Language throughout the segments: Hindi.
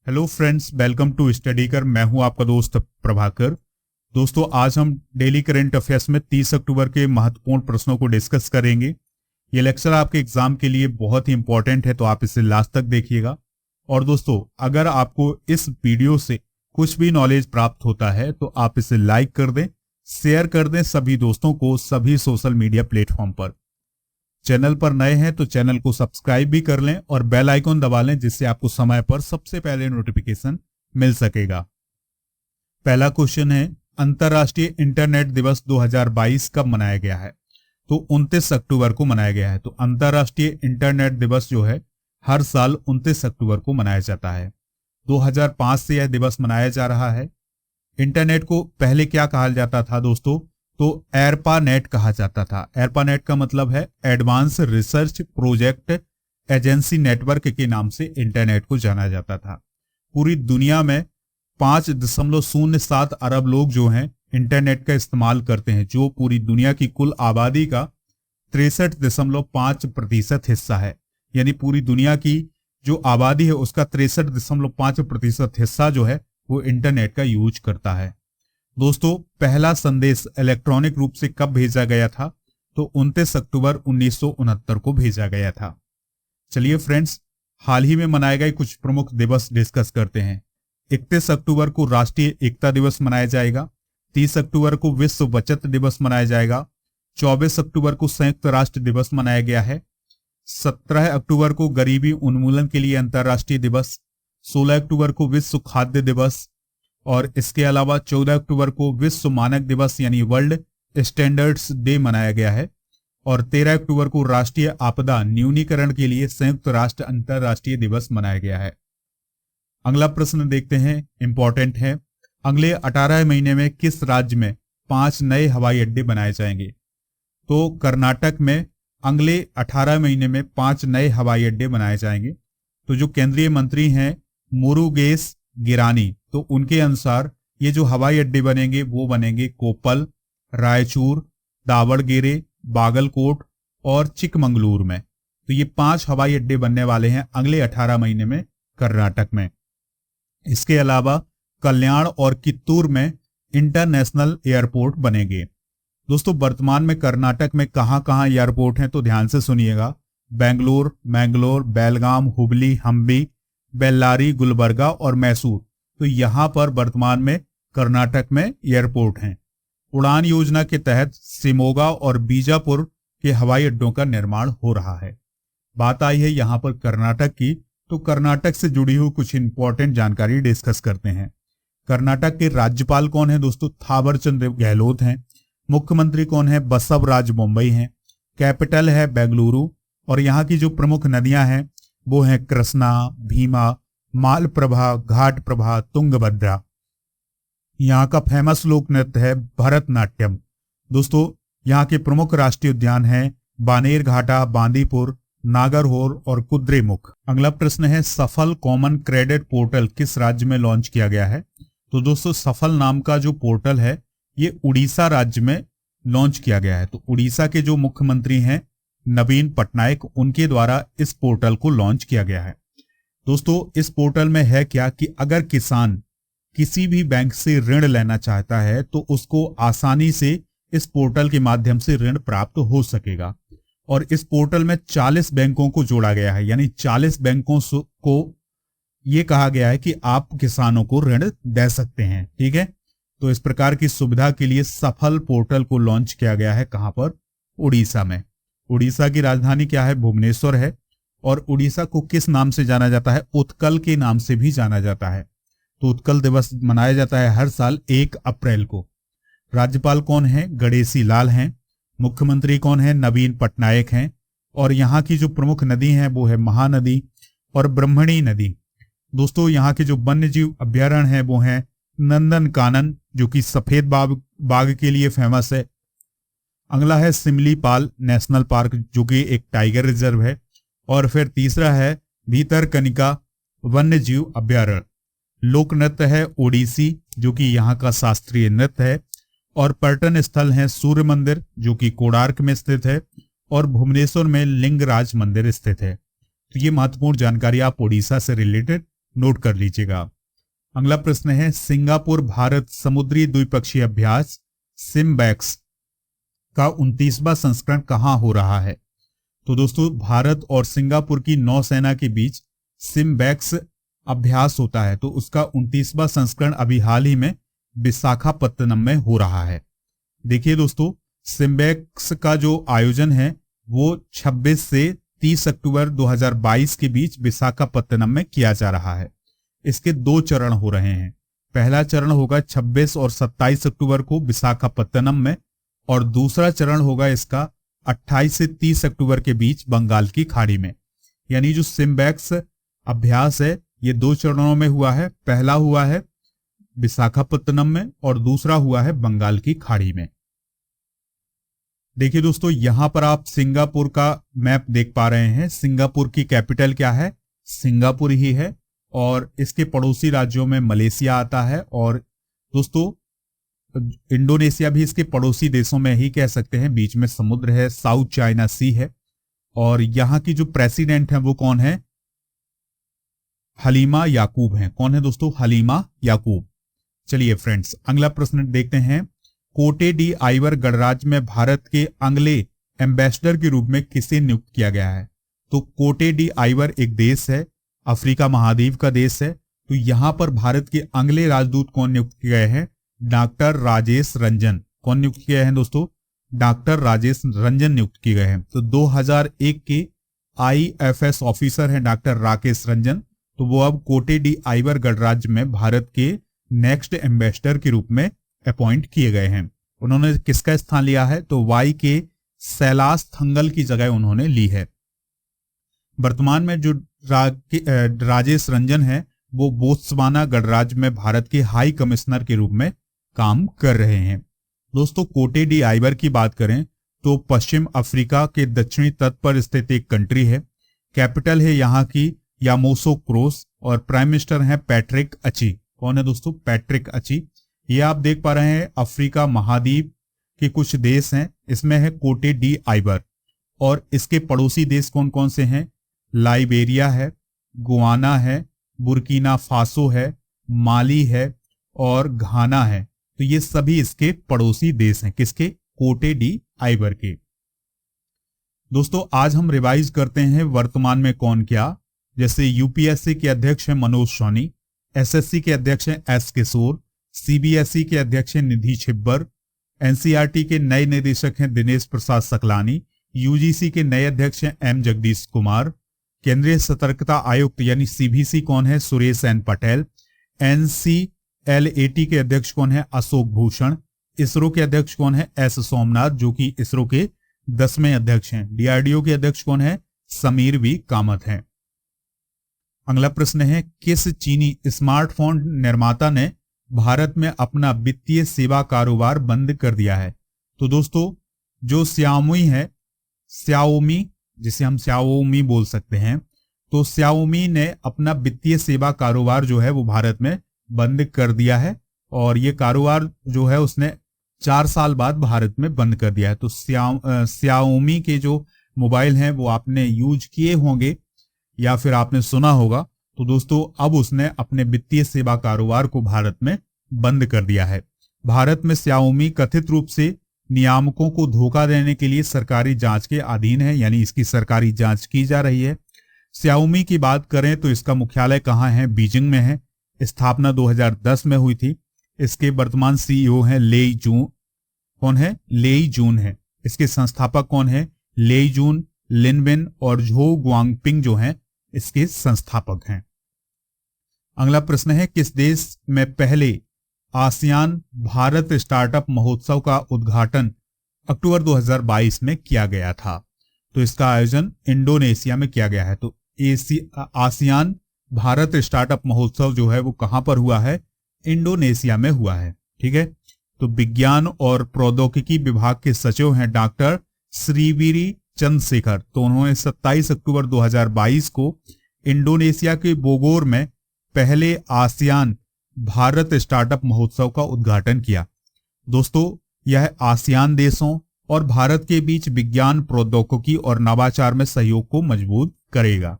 Hello friends, welcome to study कर। मैं हूं आपका दोस्त प्रभाकर। दोस्तों, आज हम डेली करंट अफेयर्स में 30 अक्टूबर के महत्वपूर्ण प्रश्नों को डिस्कस करेंगे। ये लेक्चर आपके एग्जाम के लिए बहुत ही इंपॉर्टेंट है, तो आप इसे लास्ट तक देखिएगा। और दोस्तों, अगर आपको इस वीडियो से कुछ भी नॉलेज प्राप्त होता है तो आप इसे लाइक कर दें, शेयर कर दें सभी दोस्तों को सभी सोशल मीडिया प्लेटफॉर्म पर। चैनल पर नए हैं तो चैनल को सब्सक्राइब भी कर लें और बेल आइकन दबा लें, जिससे आपको समय पर सबसे पहले नोटिफिकेशन मिल सकेगा। पहला क्वेश्चन है, अंतर्राष्ट्रीय इंटरनेट दिवस 2022 कब मनाया गया है? तो 29 अक्टूबर को मनाया गया है। तो अंतर्राष्ट्रीय इंटरनेट दिवस जो है हर साल 29 अक्टूबर को मनाया जाता है। 2005 से यह दिवस मनाया जा रहा है। इंटरनेट को पहले क्या कहा जाता था दोस्तों? तो एरपानेट कहा जाता था। एरपानेट का मतलब है advance research project agency network के नाम से इंटरनेट को जाना जाता था। पूरी दुनिया में 5.07 अरब लोग जो हैं इंटरनेट का इस्तेमाल करते हैं, जो पूरी दुनिया की कुल आबादी का 63.5% हिस्सा है। यानी पूरी दुनिया की जो आबादी है उसका 63.5% हिस्सा जो है वो इंटरनेट का यूज करता है। दोस्तों, पहला संदेश इलेक्ट्रॉनिक रूप से कब भेजा गया था? तो 29 अक्टूबर 1969 को भेजा गया था। चलिए फ्रेंड्स, हाल ही में मनाए गए कुछ प्रमुख दिवस डिस्कस करते हैं। 31 अक्टूबर को राष्ट्रीय एकता दिवस मनाया जाएगा। 30 अक्टूबर को विश्व बचत दिवस मनाया जाएगा। 24 अक्टूबर को संयुक्त राष्ट्र दिवस मनाया गया है। 17 अक्टूबर को गरीबी उन्मूलन के लिए अंतर्राष्ट्रीय दिवस। 16 अक्टूबर को विश्व खाद्य दिवस। और इसके अलावा 14 अक्टूबर को विश्व मानक दिवस यानी वर्ल्ड स्टैंडर्ड्स डे मनाया गया है। और 13 अक्टूबर को राष्ट्रीय आपदा न्यूनीकरण के लिए संयुक्त राष्ट्र अंतर्राष्ट्रीय दिवस मनाया गया है। अगला प्रश्न देखते हैं, इंपॉर्टेंट है। अगले 18 महीने में किस राज्य में 5 नए हवाई अड्डे बनाए जाएंगे? तो कर्नाटक में अगले 18 महीने में 5 नए हवाई अड्डे बनाए जाएंगे। तो जो केंद्रीय मंत्री हैं मुरुगेश गिरानी, तो उनके अनुसार ये जो हवाई अड्डे बनेंगे वो बनेंगे कोप्पल, रायचूर, दावड़गेरे, बागलकोट और चिकमंगलूर में। तो ये 5 हवाई अड्डे बनने वाले हैं अगले 18 महीने में कर्नाटक में। इसके अलावा कल्याण और कित्तूर में इंटरनेशनल एयरपोर्ट बनेंगे। दोस्तों, वर्तमान में कर्नाटक में कहां कहां एयरपोर्ट हैं तो ध्यान से सुनिएगा। बेंगलोर, मैंगलोर, बेलगाम, हुबली, हम्बी, बेल्लारी, गुलबर्गा और मैसूर। तो यहां पर वर्तमान में कर्नाटक में एयरपोर्ट हैं। उड़ान योजना के तहत शिमोगा और बीजापुर के हवाई अड्डों का निर्माण हो रहा है। बात आई है यहां पर कर्नाटक की, तो कर्नाटक से जुड़ी हुई कुछ इंपॉर्टेंट जानकारी डिस्कस करते हैं। कर्नाटक के राज्यपाल कौन है दोस्तों? थावरचंद गहलोत हैं। मुख्यमंत्री कौन है? बसवराज बोम्मई हैं। कैपिटल है बेंगलुरु। और यहाँ की जो प्रमुख नदियां हैं वो हैं कृष्णा, भीमा, मालप्रभा, घाटप्रभा, तुंगभद्रा। यहाँ का फेमस लोक नृत्य है भरतनाट्यम। दोस्तों, यहाँ के प्रमुख राष्ट्रीय उद्यान हैं बानेरघाटा, बांदीपुर, नागरहोर और कुद्रेमुख। अगला प्रश्न है, सफल कॉमन क्रेडिट पोर्टल किस राज्य में लॉन्च किया गया है? तो दोस्तों, सफल नाम का जो पोर्टल है ये उड़ीसा राज्य में लॉन्च किया गया है। तो उड़ीसा के जो मुख्यमंत्री हैं नवीन पटनायक, उनके द्वारा इस पोर्टल को लॉन्च किया गया है। दोस्तों, इस पोर्टल में है क्या कि अगर किसान किसी भी बैंक से ऋण लेना चाहता है तो उसको आसानी से इस पोर्टल के माध्यम से ऋण प्राप्त हो सकेगा। और इस पोर्टल में 40 बैंकों को जोड़ा गया है, यानी 40 बैंकों को ये कहा गया है कि आप किसानों को ऋण दे सकते हैं। ठीक है, तो इस प्रकार की सुविधा के लिए सफल पोर्टल को लॉन्च किया गया है। कहां पर? उड़ीसा में। उड़ीसा की राजधानी क्या है? भुवनेश्वर है। और उड़ीसा को किस नाम से जाना जाता है? उत्कल के नाम से भी जाना जाता है। तो उत्कल दिवस मनाया जाता है हर साल 1 अप्रैल को। राज्यपाल कौन है? गणेशी लाल हैं। मुख्यमंत्री कौन है? नवीन पटनायक हैं। और यहाँ की जो प्रमुख नदी है वो है महानदी और ब्रह्मणी नदी। दोस्तों, यहाँ के जो वन्य जीव अभ्यारण्य है वो है नंदन कानन, जो कि सफेद बाघ के लिए फेमस है। अगला है सिमलीपाल नेशनल पार्क, जो कि एक टाइगर रिजर्व है। और फिर तीसरा है भीतरकनिका वन्य जीव अभ्यारण्य। लोक नृत्य है ओडिसी, जो कि यहाँ का शास्त्रीय नृत्य है। और पर्यटन स्थल है सूर्य मंदिर, जो कि कोणार्क में स्थित है। और भुवनेश्वर में लिंगराज मंदिर स्थित है। तो ये महत्वपूर्ण जानकारी आप उड़ीसा से रिलेटेड नोट कर लीजिएगा। अगला प्रश्न है, सिंगापुर भारत समुद्री द्विपक्षीय अभ्यास सिम्बैक्स का 29वां संस्करण कहां हो रहा है? तो दोस्तों, भारत और सिंगापुर की नौसेना के बीच सिम्बैक्स अभ्यास होता है, तो उसका 29वां संस्करण अभी हाल ही में विशाखापत्तनम में हो रहा है। देखिए दोस्तों, सिम्बैक्स का जो आयोजन है वो 26 से 30 अक्टूबर 2022 के बीच विशाखापत्तनम में किया जा रहा है। इसके 2 चरण हो रहे हैं। पहला चरण होगा 26 और 27 अक्टूबर को विशाखापत्तनम में, और दूसरा चरण होगा इसका 28 से 30 अक्टूबर के बीच बंगाल की खाड़ी में। यानी जो सिम्बैक्स अभ्यास है ये 2 चरणों में हुआ है। पहला हुआ है विशाखापत्तनम में और दूसरा हुआ है बंगाल की खाड़ी में। देखिए दोस्तों, यहां पर आप सिंगापुर का मैप देख पा रहे हैं। सिंगापुर की कैपिटल क्या है? सिंगापुर ही है, और इसके पड़ोसी राज्यों में मलेशिया आता है, और दोस्तों इंडोनेशिया भी इसके पड़ोसी देशों में ही कह सकते हैं। बीच में समुद्र है, साउथ चाइना सी है, और यहाँ की जो प्रेसिडेंट है वो कौन है? हलीमा याकूब हैं। कौन है दोस्तों? हलीमा याकूब। चलिए फ्रेंड्स, अगला प्रश्न देखते हैं। कोटे डी आइवर गणराज्य में भारत के अगले एम्बेसडर के रूप में किसे नियुक्त किया गया है? तो कोटे डी आइवर एक देश है, अफ्रीका महाद्वीप का देश है। तो यहां पर भारत के अगले राजदूत कौन नियुक्त किए गए हैं? डॉक्टर राजेश रंजन। कौन नियुक्त किए हैं दोस्तों? डॉक्टर राजेश रंजन नियुक्त किए गए हैं। तो 2001 के IFS ऑफिसर हैं डॉक्टर राकेश रंजन, तो वो अब कोटे डी आइवर गणराज्य में भारत के नेक्स्ट एम्बेसडर के रूप में अपॉइंट किए गए हैं। उन्होंने किसका स्थान लिया है? तो वाई के सैलास थंगल की जगह उन्होंने ली है। वर्तमान में जो राजेश रंजन है वो बोत्सवाना गणराज्य में भारत के हाई कमिश्नर के रूप में काम कर रहे हैं। दोस्तों, कोटे डी आइवर की बात करें तो पश्चिम अफ्रीका के दक्षिणी तट पर स्थित एक कंट्री है। कैपिटल है यहाँ की यामोसोक्रोस, और प्राइम मिनिस्टर हैं पैट्रिक अची। कौन है दोस्तों? पैट्रिक अची। ये आप देख पा रहे हैं अफ्रीका महाद्वीप के कुछ देश हैं, इसमें है कोटे डी आइवर, और इसके पड़ोसी देश कौन कौन से हैं? लाइबेरिया है, गुआना है, बुर्किना फासो है, माली है और घाना है। तो ये सभी इसके पड़ोसी देश हैं। किसके? कोटे डी आइवर के। दोस्तों, आज हम रिवाइज करते हैं वर्तमान में कौन क्या। जैसे यूपीएससी के अध्यक्ष हैं मनोज सोनी, एसएससी के अध्यक्ष हैं एस किशोर, सीबीएसई के अध्यक्ष हैं निधि छिब्बर, एनसीईआरटी के नए निदेशक हैं दिनेश प्रसाद सकलानी, यूजीसी के नए अध्यक्ष हैं एम जगदीश कुमार, केंद्रीय सतर्कता आयुक्त यानी सीबीसी कौन है? सुरेश एन पटेल, एनसीएलएटी के अध्यक्ष कौन है? अशोक भूषण, इसरो के अध्यक्ष कौन है? एस सोमनाथ, जो कि इसरो के 10वें अध्यक्ष हैं। डीआरडीओ के अध्यक्ष कौन है? समीर वी कामत हैं। अगला प्रश्न है, किस चीनी स्मार्टफोन निर्माता ने भारत में अपना वित्तीय सेवा कारोबार बंद कर दिया है? तो दोस्तों, जो श्याओमी है, श्याओमी जिसे हम श्याओमी बोल सकते हैं, तो श्याओमी ने अपना वित्तीय सेवा कारोबार जो है वो भारत में बंद कर दिया है, और ये कारोबार जो है उसने 4 साल बाद भारत में बंद कर दिया है। तो श्याओमी के जो मोबाइल हैं वो आपने यूज किए होंगे या फिर आपने सुना होगा। तो दोस्तों, अब उसने अपने वित्तीय सेवा कारोबार को भारत में बंद कर दिया है। भारत में श्याओमी कथित रूप से नियामकों को धोखा देने के लिए सरकारी जांच के अधीन है, यानी इसकी सरकारी जांच की जा रही है। श्याओमी की बात करें तो इसका मुख्यालय कहाँ है? बीजिंग में है। स्थापना 2010 में हुई थी। इसके वर्तमान सीईओ हैं लेई जून। कौन है? लेई जून है। इसके संस्थापक कौन है? लेई जून, लिनबिन और झो गुआंगपिंग जो हैं इसके संस्थापक हैं। अगला प्रश्न है, किस देश में पहले आसियान भारत स्टार्टअप महोत्सव का उद्घाटन अक्टूबर 2022 में किया गया था? तो इसका आयोजन इंडोनेशिया में किया गया है। तो आसियान भारत स्टार्टअप महोत्सव जो है वो कहां पर हुआ है? इंडोनेशिया में हुआ है। ठीक है। तो विज्ञान और प्रौद्योगिकी विभाग के सचिव हैं डॉक्टर श्रीवीरी चंद्रशेखर। तो उन्होंने 27 अक्टूबर 2022 को इंडोनेशिया के बोगोर में पहले आसियान भारत स्टार्टअप महोत्सव का उद्घाटन किया। दोस्तों, यह आसियान देशों और भारत के बीच विज्ञान, प्रौद्योगिकी और नवाचार में सहयोग को मजबूत करेगा।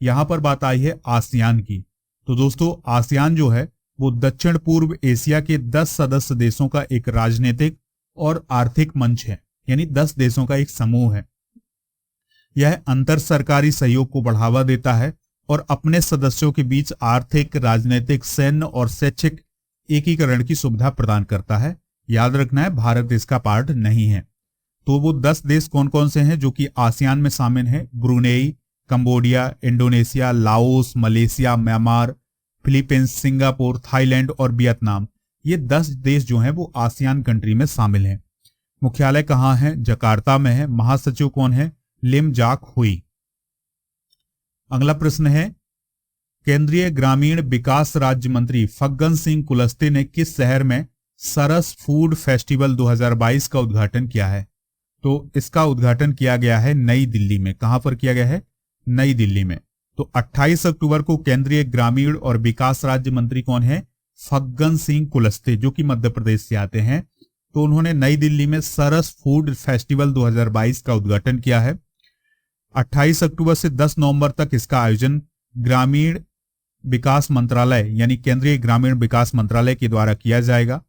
यहां पर बात आई है आसियान की। तो दोस्तों आसियान जो है वो दक्षिण पूर्व एशिया के 10 सदस्य देशों का एक राजनीतिक और आर्थिक मंच है, यानी 10 देशों का एक समूह है। यह अंतर सरकारी सहयोग को बढ़ावा देता है और अपने सदस्यों के बीच आर्थिक, राजनीतिक, सैन्य और शैक्षिक एकीकरण की सुविधा प्रदान करता है। याद रखना है भारत इसका पार्ट नहीं है। तो वो 10 देश कौन कौन से हैं जो कि आसियान में शामिल हैं? Brunei, Cambodia, Indonesia, Laos, Malaysia, Myanmar, Philippines, Singapore, Thailand और वियतनाम। ये 10 देश जो हैं वो आसियान कंट्री में शामिल हैं। मुख्यालय कहाँ है? जकार्ता में है। महासचिव कौन है? लिम जाक हुई। अगला प्रश्न है, केंद्रीय ग्रामीण विकास राज्य मंत्री फग्गन सिंह कुलस्ते ने किस शहर में सरस फूड फेस्टिवल 2022 का उद्घाटन किया है? तो इसका उद्घाटन किया गया है नई दिल्ली में। कहां पर किया गया है? नई दिल्ली में। तो 28 अक्टूबर को केंद्रीय ग्रामीण और विकास राज्य मंत्री कौन है? फग्गन सिंह कुलस्ते, जो कि मध्य प्रदेश से आते हैं। तो उन्होंने नई दिल्ली में सरस फूड फेस्टिवल 2022 का उद्घाटन किया है। 28 अक्टूबर से 10 नवंबर तक इसका आयोजन ग्रामीण विकास मंत्रालय यानी केंद्रीय ग्रामीण विकास मंत्रालय के द्वारा किया जाएगा।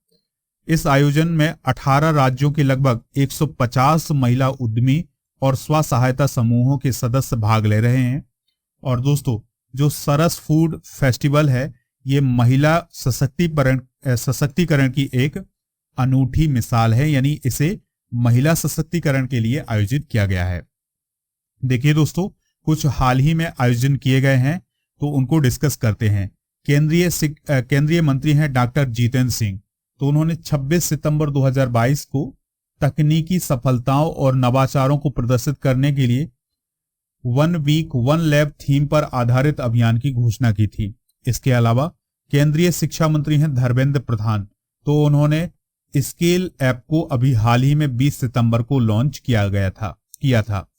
इस आयोजन में 18 राज्यों के लगभग 150 महिला उद्यमी और स्व सहायता समूहों के सदस्य भाग ले रहे हैं। और दोस्तों, जो सरस फूड फेस्टिवल है ये महिला सशक्तिकरण की एक अनूठी मिसाल है, यानी इसे महिला सशक्तिकरण के लिए आयोजित किया गया है। देखिए दोस्तों, कुछ हाल ही में आयोजन किए गए हैं तो उनको डिस्कस करते हैं। केंद्रीय मंत्री हैं डॉक्टर जितेंद्र सिंह। तो उन्होंने 26 सितंबर 2022 को तकनीकी सफलताओं और नवाचारों को प्रदर्शित करने के लिए 1 वीक 1 लैब थीम पर आधारित अभियान की घोषणा की थी। इसके अलावा केंद्रीय शिक्षा मंत्री हैं धर्मेंद्र प्रधान। तो उन्होंने स्केल ऐप को अभी हाल ही में 20 सितंबर को लॉन्च किया था।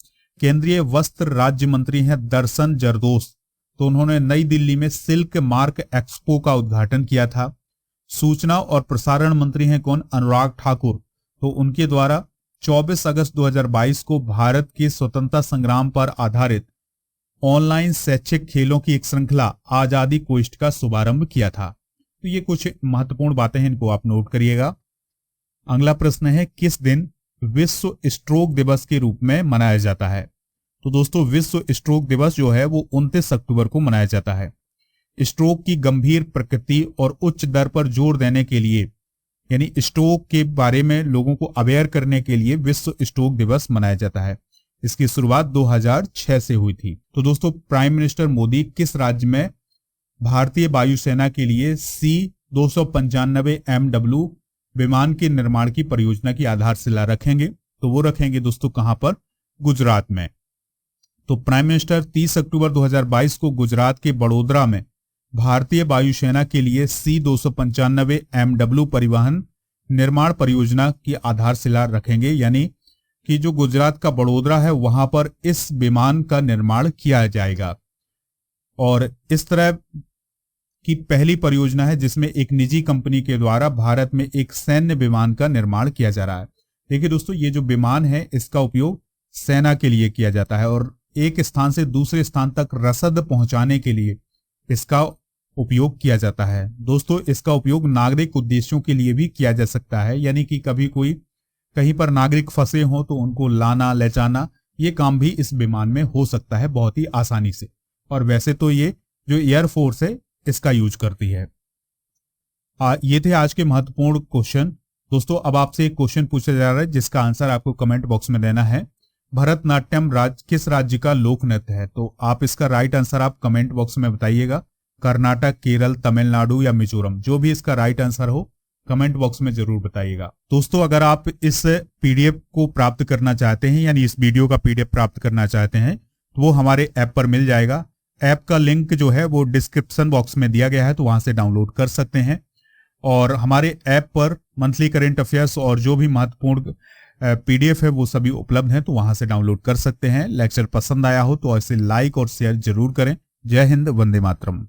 केंद्रीय वस्त्र राज्य मंत्री हैं दर्शन जरदोश। तो उन्होंने नई दिल्ली में सिल्क मार्क एक्सपो का उद्घाटन किया था। सूचना और प्रसारण मंत्री हैं कौन? अनुराग ठाकुर। तो उनके द्वारा 24 अगस्त 2022 को भारत के स्वतंत्रता संग्राम पर आधारित ऑनलाइन शैक्षिक खेलों की एक श्रृंखला आजादी क्विस्ट का शुभारंभ किया था। तो ये कुछ महत्वपूर्ण बातें हैं, इनको आप नोट करिएगा। अगला प्रश्न है, किस दिन विश्व स्ट्रोक दिवस के रूप में मनाया जाता है? तो दोस्तों, विश्व स्ट्रोक दिवस जो है वो 29 अक्टूबर को मनाया जाता है। स्ट्रोक की गंभीर प्रकृति और उच्च दर पर जोर देने के लिए, यानी स्ट्रोक के बारे में लोगों को अवेयर करने के लिए विश्व स्ट्रोक दिवस मनाया जाता है। इसकी शुरुआत 2006 से हुई थी। तो दोस्तों, प्राइम मिनिस्टर मोदी किस राज्य में भारतीय वायुसेना के लिए C-295 MW विमान के निर्माण की परियोजना की आधारशिला रखेंगे? तो वो रखेंगे दोस्तों कहां पर? गुजरात में। तो प्राइम मिनिस्टर 30 अक्टूबर 2022 को गुजरात के बड़ोदरा में भारतीय वायुसेना के लिए C-295 MW परिवहन निर्माण परियोजना की आधारशिला रखेंगे, यानी कि जो गुजरात का बड़ोदरा है वहां पर इस विमान का निर्माण किया जाएगा। और इस तरह की पहली परियोजना है जिसमें एक निजी कंपनी के द्वारा भारत में एक सैन्य विमान का निर्माण किया जा रहा है। देखिए दोस्तों, ये जो विमान है इसका उपयोग सेना के लिए किया जाता है और एक स्थान से दूसरे स्थान तक रसद पहुंचाने के लिए इसका उपयोग किया जाता है। दोस्तों, इसका उपयोग नागरिक उद्देश्यों के लिए भी किया जा सकता है, यानी कि कभी कोई कहीं पर नागरिक फंसे हो तो उनको लाना ले जाना, ये काम भी इस विमान में हो सकता है बहुत ही आसानी से। और वैसे तो ये जो एयरफोर्स है इसका यूज करती है। ये थे आज के महत्वपूर्ण क्वेश्चन। दोस्तों, अब आपसे एक क्वेश्चन पूछा जा रहा है जिसका आंसर आपको कमेंट बॉक्स में देना है। भरतनाट्यम किस राज्य का लोक नृत्य है? तो आप इसका राइट आंसर आप कमेंट बॉक्स में बताइएगा। कर्नाटक, केरल, तमिलनाडु या मिजोरम, जो भी इसका राइट आंसर हो कमेंट बॉक्स में जरूर बताइएगा। दोस्तों, अगर आप इस पीडीएफ को प्राप्त करना चाहते हैं, यानी इस वीडियो का पीडीएफ प्राप्त करना चाहते हैं, तो वो हमारे ऐप पर मिल जाएगा। ऐप का लिंक जो है वो डिस्क्रिप्शन बॉक्स में दिया गया है, तो वहां से डाउनलोड कर सकते हैं। और हमारे ऐप पर मंथली करंट अफेयर्स और जो भी महत्वपूर्ण पीडीएफ है वो सभी उपलब्ध हैं, तो वहां से डाउनलोड कर सकते हैं। लेक्चर पसंद आया हो तो इसे लाइक और शेयर जरूर करें। जय हिंद, वंदे मातरम।